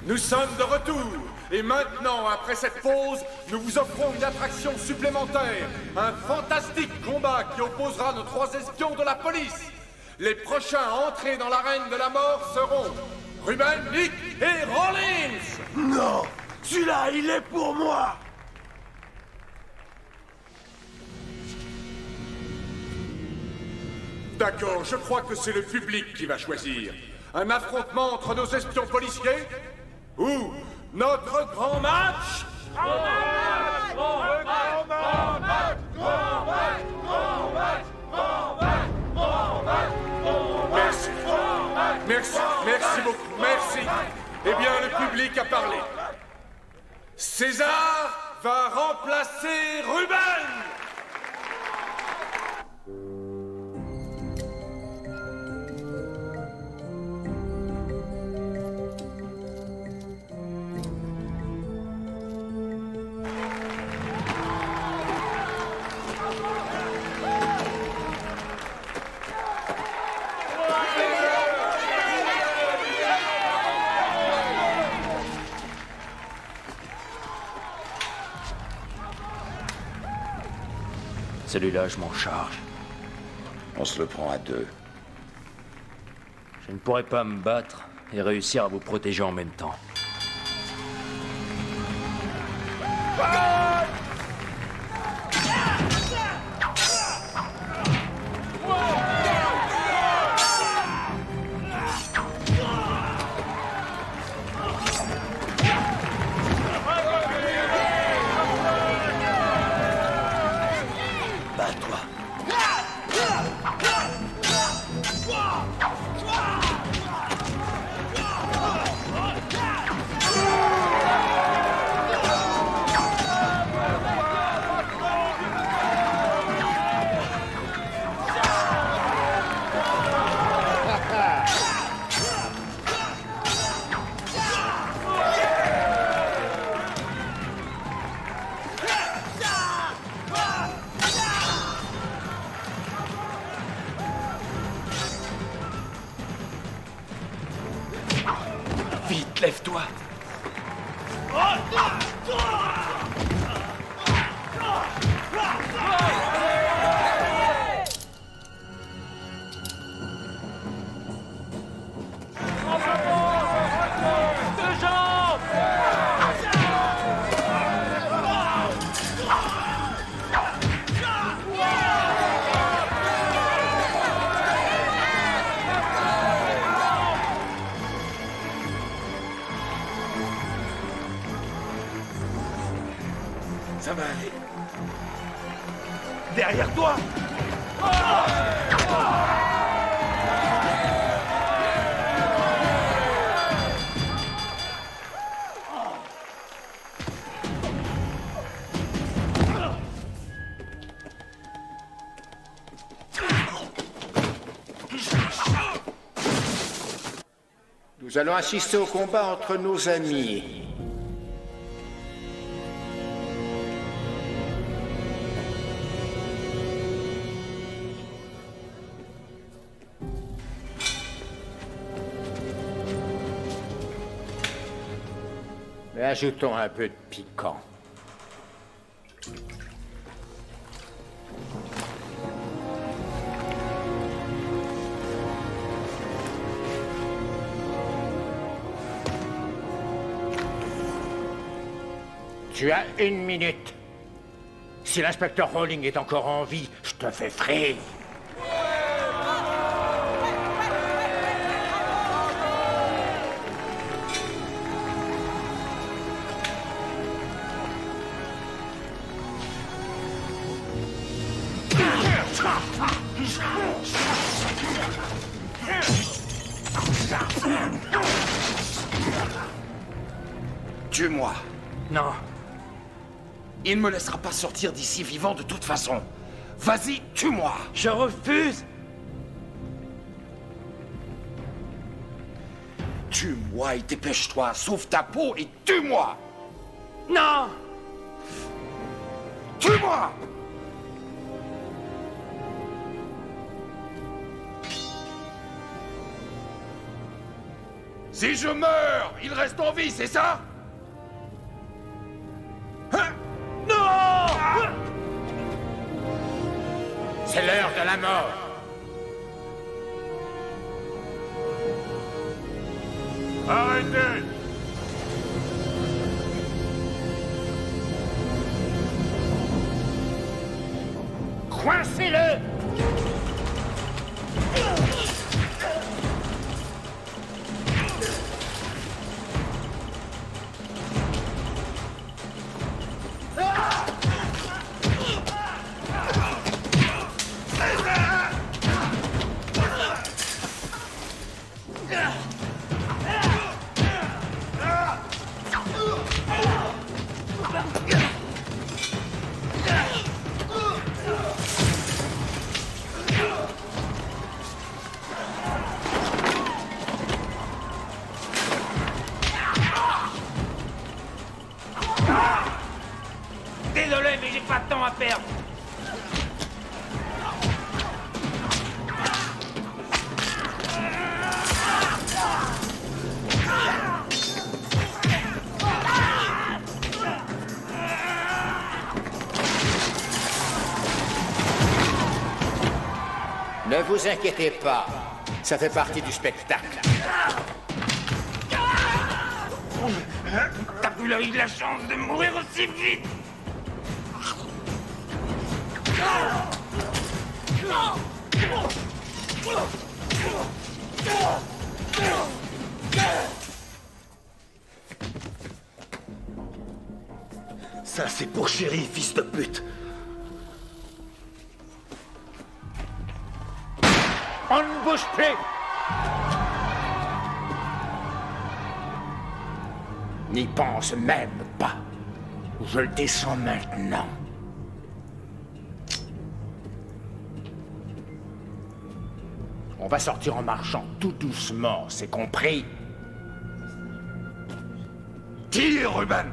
Nous sommes de retour. Et maintenant, après cette pause, nous vous offrons une attraction supplémentaire. Un fantastique combat qui opposera nos 3 espions de la police. Les prochains à entrer dans l'arène de la mort seront Ruben, Nick et Rollins. Non! Celui-là, il est pour moi! D'accord, je crois que c'est le public qui va choisir. Un affrontement entre nos espions policiers? Ou notre grand match? Merci. Merci, merci beaucoup, merci. Eh bien, le public a parlé. César va remplacer Ruben! Celui-là, je m'en charge. On se le prend à deux. Je ne pourrais pas me battre et réussir à vous protéger en même temps. Vite, lève-toi. Ça va aller. Derrière toi! Nous allons assister au combat entre nos amis. Mais ajoutons un peu de piquant. Tu as 1 minute. Si l'inspecteur Rowling est encore en vie, je te fais frire. Tue-moi. Non. Il ne me laissera pas sortir d'ici vivant de toute façon. Vas-y, tue-moi. Je refuse. Tue-moi et dépêche-toi. Sauve ta peau et tue-moi. Non. Tue-moi. Si je meurs, il reste en vie, c'est ça? Hein? Non. C'est l'heure de la mort. Arrêtez! Coincez-le! perdre. Ne vous inquiétez pas, ça fait partie du spectacle. T'as plus eu de la chance de mourir aussi vite. Ça, c'est pour Chéri, fils de pute. On ne bouge plus. N'y pense même pas. Je le descends maintenant. On va sortir en marchant tout doucement, c'est compris? Tire, Ruben!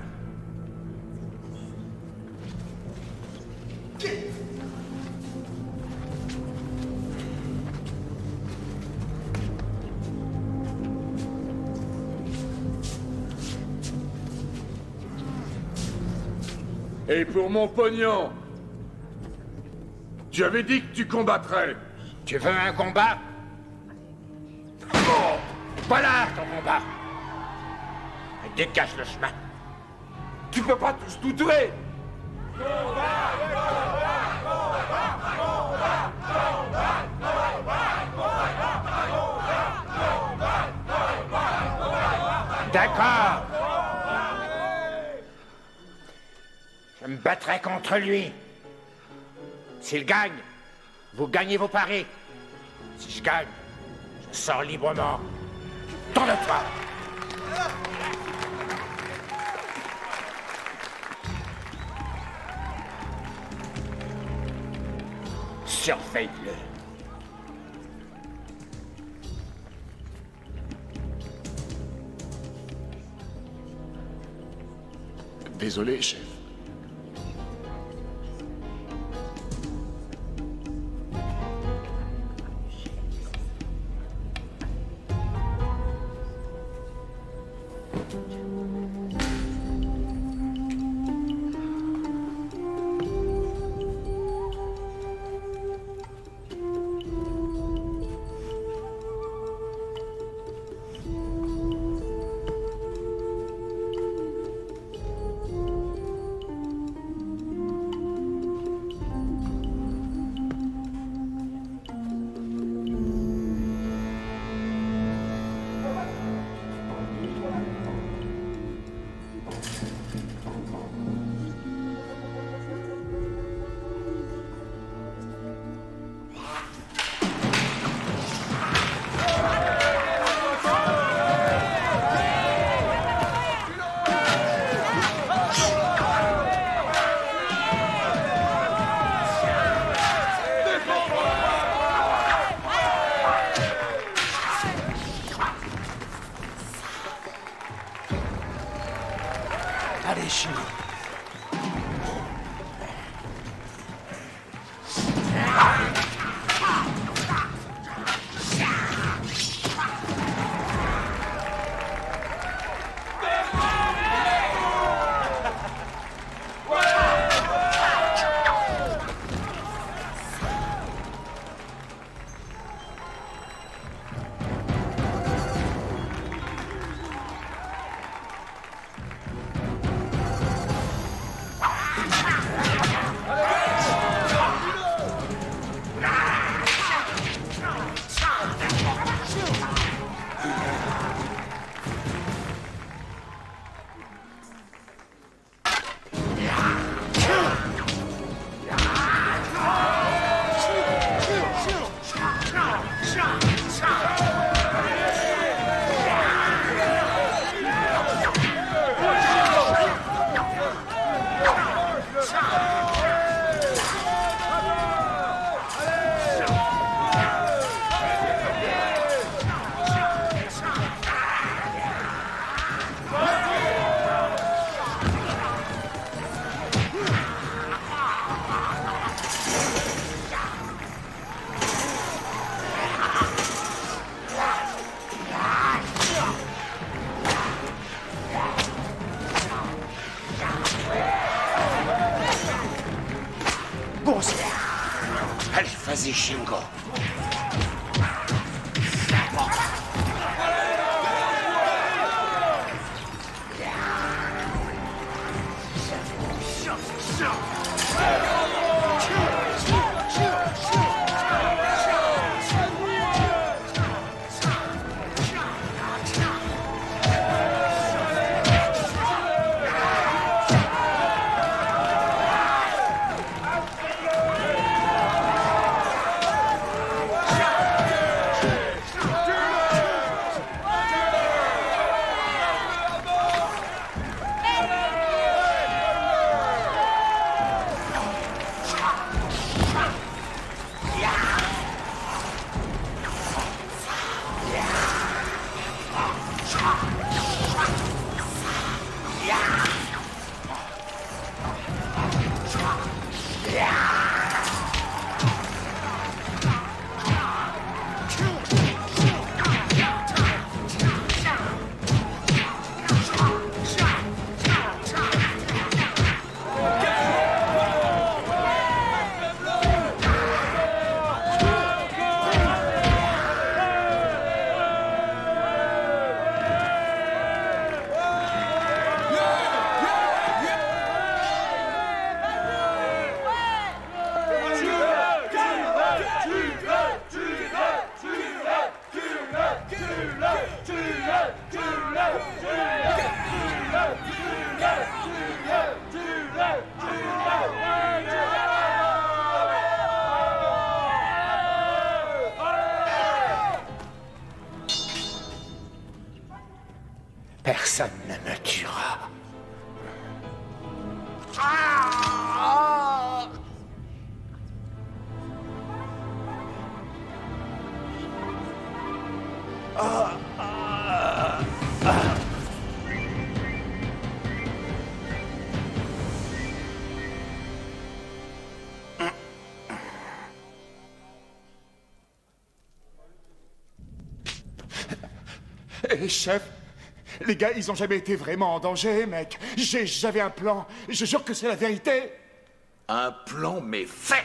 Et pour mon pognon, tu avais dit que tu combattrais. Tu veux un combat? Oh, voilà ton combat. Dégage le chemin. Tu peux pas tous tout tuer! D'accord. Je me battrai contre lui. S'il gagne, vous gagnez vos paris. Si je gagne, je sors librement. Tourne-toi. Surveille-le. Désolé, chef. Allez, chérie. Vas-y, Shingo. Personne ne me tuera. Hé, chef, les gars, ils ont jamais été vraiment en danger, mec. J'avais un plan. Je jure que c'est la vérité. Un plan, mais fait.